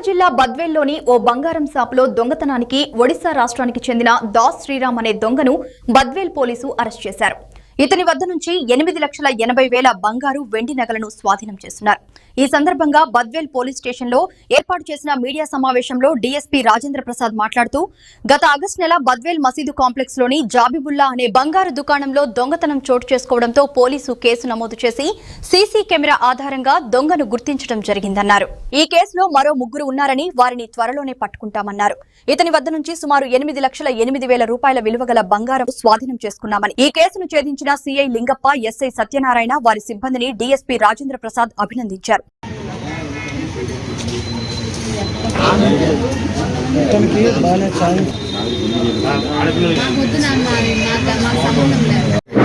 జిల్లా బద్వేల్లోని ఓ బంగారం షాపులో దొంగతనానికి ఒడిశా రాష్ట్రానికి చెందిన దాస్ శ్రీరామ్ అనే దొంగను బద్వేల్ పోలీసు అరెస్ట్ చేశారు. ఇతని వద్ద నుంచి 8,80,000 బంగారు వెండి నగలను స్వాధీనం చేస్తున్నారు. ఈ సందర్భంగా బద్వేల్ పోలీస్ స్టేషన్లో ఏర్పాటు చేసిన మీడియా సమావేశంలో డీఎస్పీ రాజేంద్ర ప్రసాద్ మాట్లాడుతూ గత ఆగస్టు నెల బద్వేల్ మసీదు కాంప్లెక్స్ లోని జాబిబుల్లా అనే బంగారు దుకాణంలో దొంగతనం చోటు చేసుకోవడంతో పోలీసు కేసు నమోదు చేసి సీసీ కెమెరా ఆధారంగా దొంగను గుర్తించడం జరిగిందన్నారు. ఈ కేసులో మరో 3 ఉన్నారని వారిని త్వరలోనే పట్టుకుంటామన్నారు. ఇతని వద్ద నుంచి సుమారు 8,08,000 రూపాయల విలువగల బంగారం స్వాధీనం చేసుకున్నామని ఈ కేసును ఛేదించిన సిఐ లింగప్ప, ఎస్ఐ సత్యనారాయణ వారి సిబ్బందిని డీఎస్పీ రాజేంద్ర ప్రసాద్ అభినందించారు.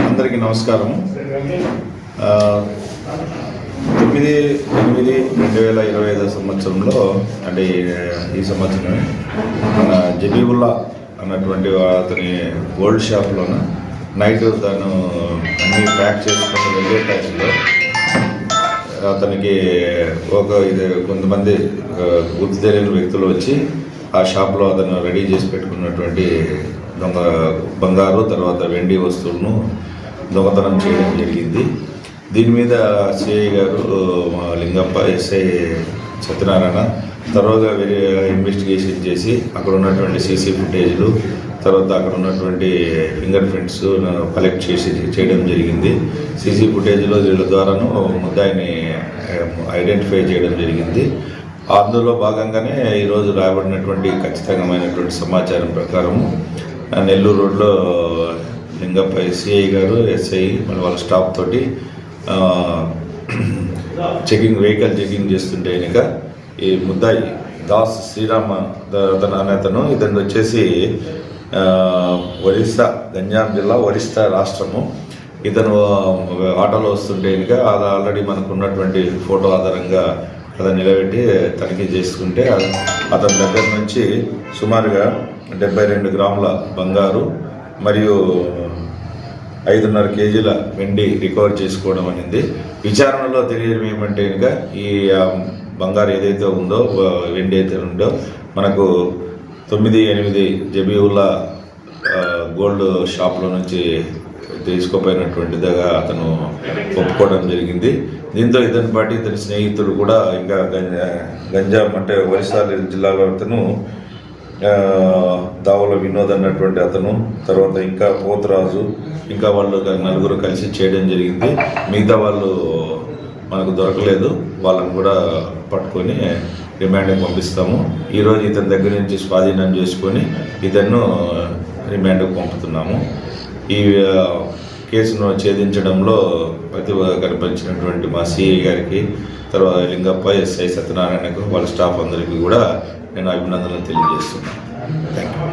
అందరికీ నమస్కారం. 9/8/2025 సంవత్సరంలో అంటే ఈ సంవత్సరం మన జబీబుల్లా అన్నటువంటి అతని గోల్డ్ షాప్లోన నైట్ తను అన్ని ప్యాక్ చేసుకుని వెళ్ళే టైంలో అతనికి కొంతమంది గుర్తు తెలియని వ్యక్తులు వచ్చి ఆ షాప్లో అతను రెడీ చేసి పెట్టుకున్నటువంటి బంగారు తర్వాత వెండి వస్తువులను దొంగతనం చేయడం జరిగింది. దీని మీద సిఐ గారు లింగప్ప, ఎస్ఐ సత్యనారాయణ తర్వాత ఇన్వెస్టిగేషన్ చేసి అక్కడ ఉన్నటువంటి సీసీ ఫుటేజ్లు తర్వాత అక్కడ ఉన్నటువంటి ఫింగర్ ప్రింట్స్ కలెక్ట్ చేయడం జరిగింది. సీసీ ఫుటేజ్లో వీళ్ళ ద్వారాను ముద్దాయిని ఐడెంటిఫై చేయడం జరిగింది. అందులో భాగంగానే ఈరోజు రాబడినటువంటి ఖచ్చితమైనటువంటి సమాచారం ప్రకారం నెల్లూరు రోడ్లో లింగప్ప సిఐ గారు, ఎస్ఐ మరి వాళ్ళ స్టాఫ్ తోటి వెహికల్ చెకింగ్ చేస్తుంటే కనుక ఈ ముద్దాయి దాస్ శ్రీరామ్ అతను ఇతను వచ్చేసి ఒరిస్సా, గంజాం జిల్లా, ఒరిస్సా రాష్ట్రము. ఇతను ఆటోలో వస్తుంటే కనుక అది ఆల్రెడీ మనకు ఉన్నటువంటి ఫోటో ఆధారంగా అతను నిలబెట్టి తనిఖీ చేసుకుంటే అతని దగ్గర నుంచి సుమారుగా 72 గ్రాముల బంగారు మరియు 5.5 కేజీల వెండి రికవర్ చేసుకోవడం అనేది. విచారణలో తెలియడం ఏమంటే కనుక ఈ బంగారు ఏదైతే ఉందో, వెండి అయితే ఉందో మనకు 9/8 జబీవుల్లా గోల్డ్ షాప్లో నుంచి తీసుకుపోయినటువంటిదిగా అతను ఒప్పుకోవడం జరిగింది. దీంతో ఇతని పాటు ఇతని స్నేహితుడు కూడా ఇంకా గంజాం అంటే ఒరిస్సా జిల్లాలో అతను దావుల వినోద్ అన్నటువంటి అతను, తర్వాత ఇంకా పోతరాజు, ఇంకా వాళ్ళు 4 కలిసి చేయడం జరిగింది. మిగతా వాళ్ళు మనకు దొరకలేదు. వాళ్ళని కూడా పట్టుకొని రిమాండ్కి పంపిస్తాము. ఈరోజు ఇతని దగ్గర నుంచి స్వాధీనం చేసుకొని ఇతన్ను రిమాండ్కి పంపుతున్నాము. ఈ కేసును ఛేదించడంలో ప్రతిభ కనిపించినటువంటి మా సిఐ గారికి, తర్వాత లింగప్ప, ఎస్ఐ సత్యనారాయణకు, వాళ్ళ స్టాఫ్ అందరికీ కూడా నేను అభినందనలు తెలియజేస్తున్నాను. Thank you.